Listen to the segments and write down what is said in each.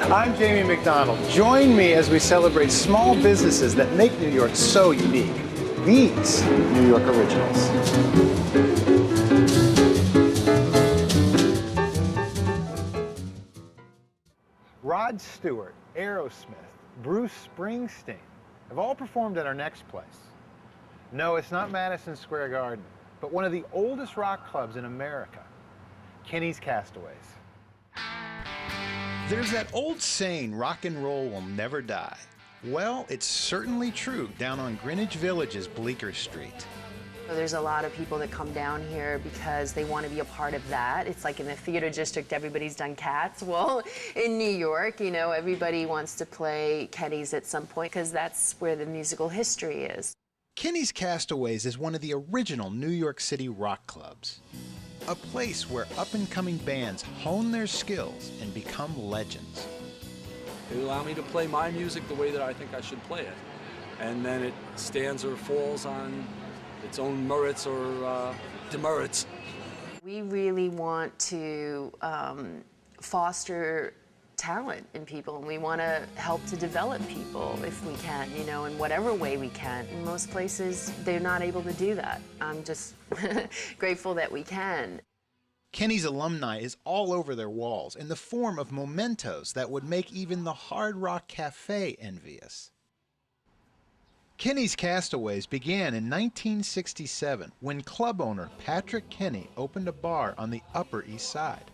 I'm Jamie McDonald. Join me as we celebrate small businesses that make New York so unique. These New York Originals. Rod Stewart, Aerosmith, Bruce Springsteen have all performed at our next place. No, it's not Madison Square Garden, but one of the oldest rock clubs in America, Kenny's Castaways. There's that old saying, rock and roll will never die. Well, it's certainly true down on Greenwich Village's Bleecker Street. There's a lot of people that come down here because they want to be a part of that. It's like in the theater district, everybody's done Cats. Well, in New York, you know, everybody wants to play Kenny's at some point because that's where the musical history is. Kenny's Castaways is one of the original New York City rock clubs. A place where up-and-coming bands hone their skills and become legends. They allow me to play my music the way that I think I should play it. And then it stands or falls on its own merits or demerits. We really want to foster talent in people, and we want to help to develop people if we can, you know, in whatever way we can. In most places, they're not able to do that. I'm just grateful that we can. Kenny's alumni is all over their walls in the form of mementos that would make even the Hard Rock Cafe envious. Kenny's Castaways began in 1967 when club owner Patrick Kenny opened a bar on the Upper East Side.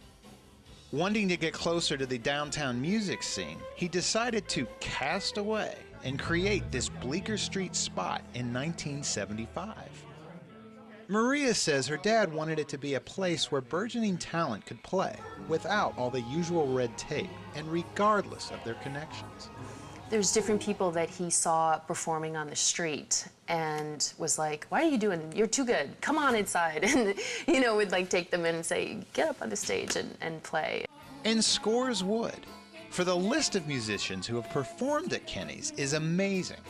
Wanting to get closer to the downtown music scene, he decided to cast away and create this Bleecker Street spot in 1975. Maria says her dad wanted it to be a place where burgeoning talent could play without all the usual red tape and regardless of their connections. There's different people that he saw performing on the street and was like, why are you doing, you're too good, come on inside. And, you know, would like take them in and say, get up on the stage and play. And scores would. For the list of musicians who have performed at Kenny's is amazing.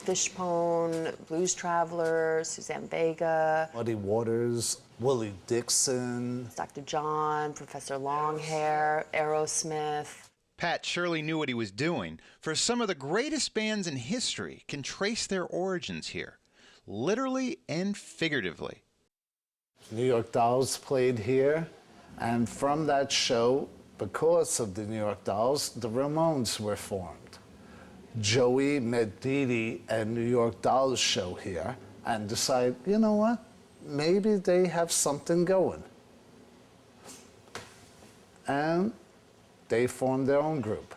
Fishbone, Blues Traveler, Suzanne Vega, Muddy Waters, Willie Dixon, Dr. John, Professor Longhair, Aerosmith. Pat surely knew what he was doing, for some of the greatest bands in history can trace their origins here, literally and figuratively. New York Dolls played here, and from that show, because of the New York Dolls, the Ramones were formed. Joey met Dee Dee at New York Dolls show here and decided, you know what, maybe they have something going. And they formed their own group.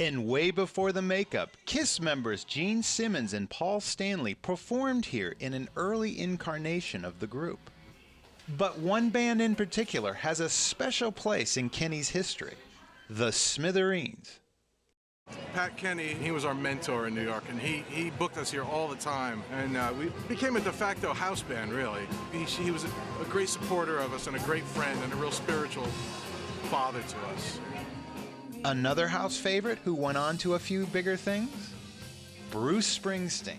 And way before the makeup, KISS members Gene Simmons and Paul Stanley performed here in an early incarnation of the group. But one band in particular has a special place in Kenny's history, the Smithereens. Pat Kenny, he was our mentor in New York, and he booked us here all the time, and we became a de facto house band, really. He was a great supporter of us and a great friend and a real spiritual father to us. Another house favorite who went on to a few bigger things? Bruce Springsteen.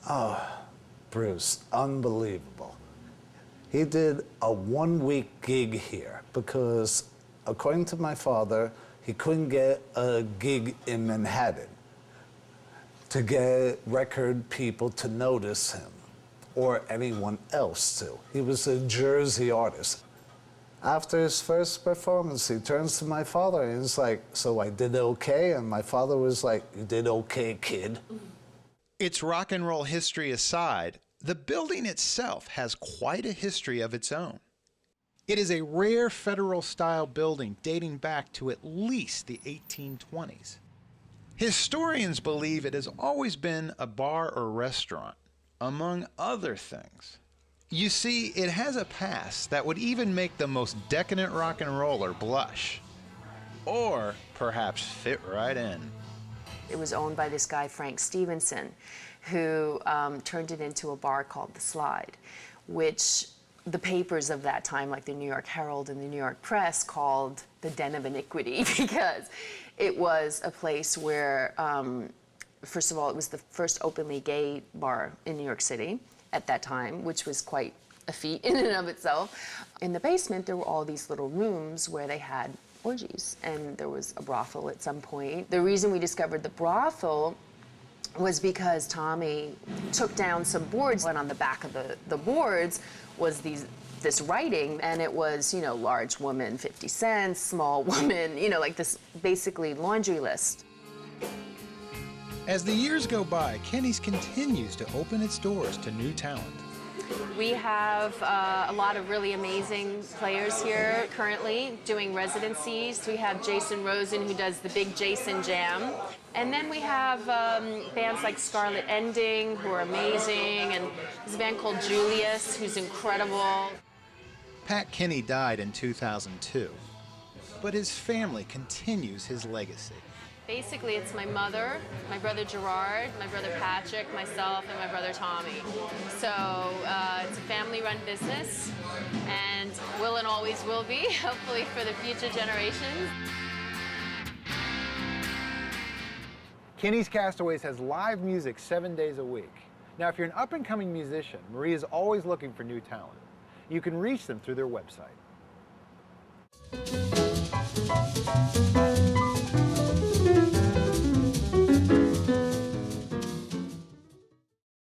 Oh, Bruce, unbelievable. He did a one-week gig here because, according to my father, he couldn't get a gig in Manhattan to get record people to notice him or anyone else to. He was a Jersey artist. After his first performance, he turns to my father and he's like, so I did okay? And my father was like, you did okay, kid. Its rock and roll history aside, the building itself has quite a history of its own. It is a rare federal-style building dating back to at least the 1820s. Historians believe it has always been a bar or restaurant, among other things. You see, it has a past that would even make the most decadent rock and roller blush, or perhaps fit right in. It was owned by this guy, Frank Stevenson, who turned it into a bar called The Slide, which the papers of that time, like the New York Herald and the New York Press, called the Den of Iniquity because it was a place where, first of all, it was the first openly gay bar in New York City at that time, which was quite a feat in and of itself. In the basement, there were all these little rooms where they had orgies, and there was a brothel at some point. The reason we discovered the brothel was because Tommy took down some boards, and on the back of the boards was this writing, and it was, you know, large woman 50 cents, small woman, you know, like this basically laundry list. As the years go by, Kenny's continues to open its doors to new talent. We have a lot of really amazing players here currently doing residencies. We have Jason Rosen, who does the Big Jason Jam. And then we have bands like Scarlet Ending, who are amazing, and there's a band called Julius, who's incredible. Pat Kenny died in 2002, but his family continues his legacy. Basically, it's my mother, my brother Gerard, my brother Patrick, myself, and my brother Tommy. So it's a family-run business, and will and always will be, hopefully for the future generations. Kenny's Castaways has live music 7 days a week. Now, if you're an up-and-coming musician, Marie is always looking for new talent. You can reach them through their website.